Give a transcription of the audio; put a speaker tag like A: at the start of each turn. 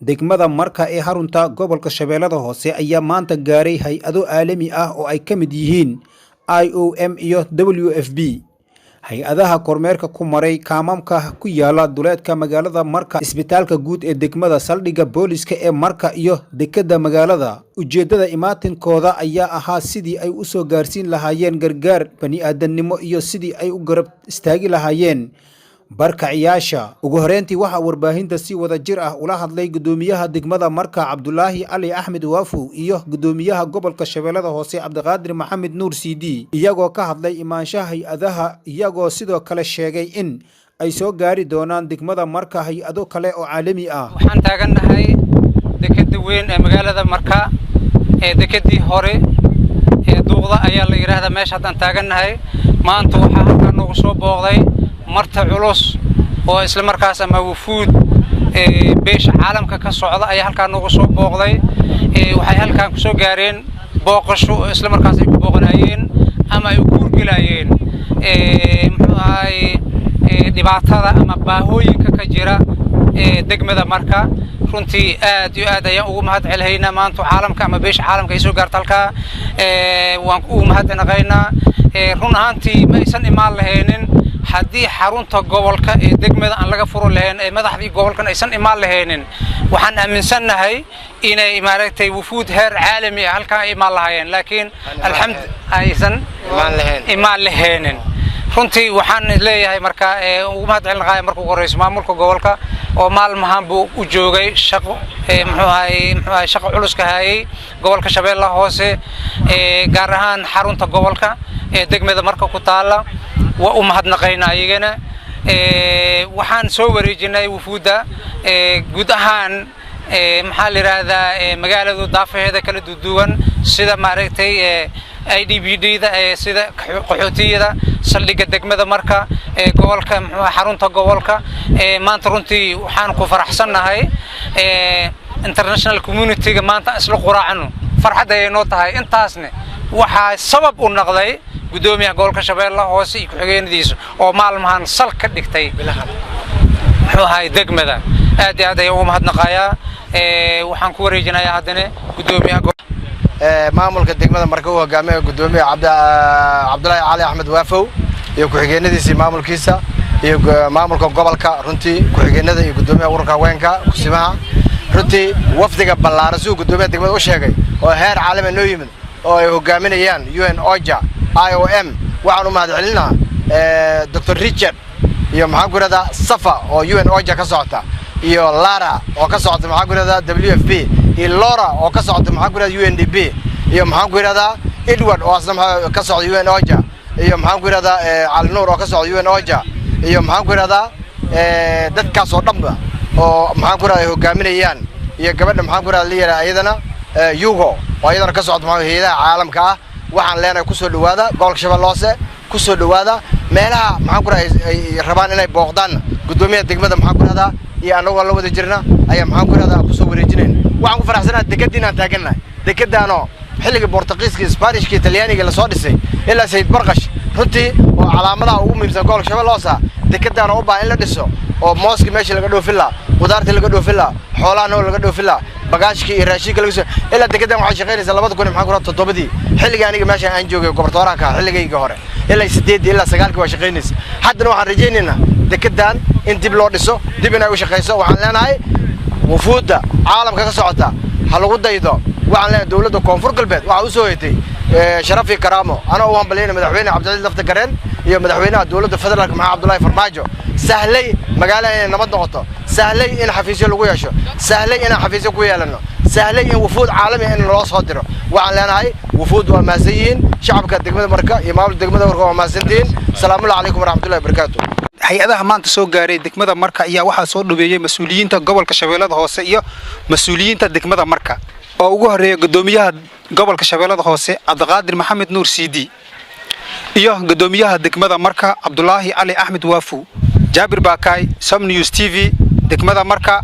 A: degmada marka ee harunta gobolka Shabeellada Hoose ayaa maanta gaaray hay'ado caalami ah oo ay ka mid yihiin IOM iyo WFP. Hay'adaha kormeerka ku maray kaamamka ku yaala duleedka magaalada Marka, isbitaalka guud ee degmada, saldhigga booliska ee Marka iyo dekedda magaalada. Ujeedada imaatinkooda ayaa ahaa sidii ay u soo gaarsiin lahaayeen gargaar bani'aadanimo iyo sidii ay u garab istaagi lahaayeen barkacayaasha. Ugu horeyntii waxa warbaahinta si wada jir ah ula hadlay gudoomiyaha degmada Marka Cabdulaahi Ali Axmed Waafow iyo gudoomiyaha gobolka Shabeellada Hoose Cabdiqaadir Maxamed Nuur CD, iyagoo ka hadlay imaanshaha hay'adaha, iyagoo sidoo kale sheegay in ay soo gaari doonaan degmada Marka hay'ado kale oo caalami ah.
B: Waxaan taaganahay dekedda weyn ee magaalada Marka ee dekeddii hore ee duuqda ayaa la yiraahdaa meesha hadaan taaganahay. Maanta waxa halkaan noogu soo booqday marta culus oo isla markaas ama wufuud beesha caalamka ka socda ayaa halkaan noogu soo booqday. Waxay halkaan ku soo gaareen booqasho isla markaas ay ku booqanayeen ama ay ku guurgalayeen dhibaatada ama baahooyinka ka jira degmada Marka. runtii aad iyo aad ayaan ugu mahad celinaynaa maanta caalamka ama beesha caalamka ay soo gaartay halka waan ugu mahadnaqaynaa. run ahaantii ma aysan imaan lahaynin haddii xarunta gobolka ee degmada aan laga furo lahayn ee madaxdii gobolkan aysan imaan lahaynin. waxaan aaminsanahay inay maaragtay wufuud heer caalami ah halka ay imaan lahaayeen, laakiin alxamdulillah aysan imaan lahaynin. runtii waxaan leeyahay marka ugu mahad celinayaa markuu qorayso maamulka gobolka oo maalmahan buu u joogay shaqo shaqo culus ka hayay gobolka Shabeellaha Hoose gaar ahaan xarunta gobolka ee degmada Marka ku taala. waa u mahadnaqaynaa iyagana. waxaan soo wareejinay wufuuda guud ahaan maxaa la yiraahdaa magaalada daafaheeda kala duwan sida maaragtay IDBD-da sida qaxootiyada saldhigga degmada Marka gobolka xarunta gobolka. maanta runtii waxaan ku faraxsanahay international community-ga maanta isla quraacno farxad ay noo tahay. intaasna waxa sabab u noqday gudoomiyaha gobolka Shabeellaha Hoose iyo ku-xigeenadiisa oo maalmahan sal ka dhigtay degmada. aad iyo aad ayaan ugu mahadnaqayaa. waxaan ku wareejinayaa haddana gudoomiyaha
C: maamulka degmada Marka uu hogaamiyo gudoomiyaha Cabdulaahi Ali Axmed Waafow iyo ku-xigeenadiisa maamulkiisa iyo maamulka gobolka. runtii ku-xigeenada iyo gudoomiyaha ururka haweenka kusimaha runtii wafdiga ballaaran suu gudoomiyaha degmada u sheegay oo heer caalami noo yimid oo ay hogaaminayaan UN OJA IOM. waxaan u mahad celinaa Dr. Richard iyo maxaan ku yiraahdaa Safa oo UN OJA ka socota iyo Lara oo ka socota maxaan ku yiraahdaa WFP iyo Laura oo ka socota maxaan ku yiraahdaa UNDP iyo maxaan ku yiraahdaa Edward oo asna ka socda UN OJA iyo maxaan ku yiraahdaa Al Noor oo ka socda UN OJA iyo maxaan ku yiraahdaa dadkaas oo dhanba oo maxaan ku yiraahdaa hogaaminayaan iyo gabadha maxaan ku yiraahdaa leeyahay ayadana Yugo oo ayadana ka socda hay'adaha caalamka ah. waxaan leenahay ku soo dhawaada gobolka Shabeellaha Hoose, ku soo dhawaada meelaha maxaan ku yiraahdaa ay rabaan inay booqdaan gudoomiyaha degmada maxaan ku yiraahdaa iyo anagoo la wada jirna ayaa maxaan ku yiraahdaa ku soo wareejinayna. waxaan ku faraxsanahay dekedina taaganahay dekedaano xilliga Boortaqiiska Isbaanishka Talyaaniga la soo dhisay ilaa Sayid Barqash. runtii oo calaamadaha ugu muhiimsan gobolka Shabeellaha Hoose dekedaano u baahan in la dhiso oo mooska meesha laga dhoofin lahaa, qudaarta laga dhoofin lahaa, xoolaha laga dhoofin lahaa, bagaashka iyo raashinka laga soo ilaa dekedan waxay shaqeynaysaa 2007 xilliga aniga meesha aan joogay gobolka xilligayga hore ilaa 8 ilaa 9 waa shaqeynaysaa. haddana waxaan rajaynaynaa dekedan in dib loo dhiso, dib inay u shaqeyso. waxaan leenahay wufuuda caalamka ka socota ha lagu daydo. waxaan leenahay dawladda koonfur galbeed waxa u soo heetay sharaf iyo karaamo. ana u hambalyeynaa madaxweyne Cabdilaahi Lafta Gareen iyo madaxweynaha dawladda federaalka Maxamed Cabdulaahi Farmaajo. sahlay magaalada inay nabad noqoto, sahlay in xafiisyo lagu yeesho, sahlay in xafiisyo ku yeelano, sahlay in wufuud caalami in loo soo diro. waxaan leenahay wufuud waa maasanyiin shacabka degmada Marka iyo maamulka degmada Marka waa maasantiin. salaamu alaykum waraxmatullaahi wabarakaatuh.
A: hay'adaha maanta soo gaaray degmada Marka ayaa waxaa soo dhaweeyay mas'uuliyiinta gobolka Shabeellada Hoose iyo mas'uuliyiinta degmada Marka oo ugu horeeya gudoomiyaha gobolka Shabeellada Hoose Cabdiqaadir Maxamed Nuur CD iyo gudoomiyaha degmada Marka Cabdulaahi Ali Axmed Waafow. Jaabir Baakay, Sam News TV, degmada Marka.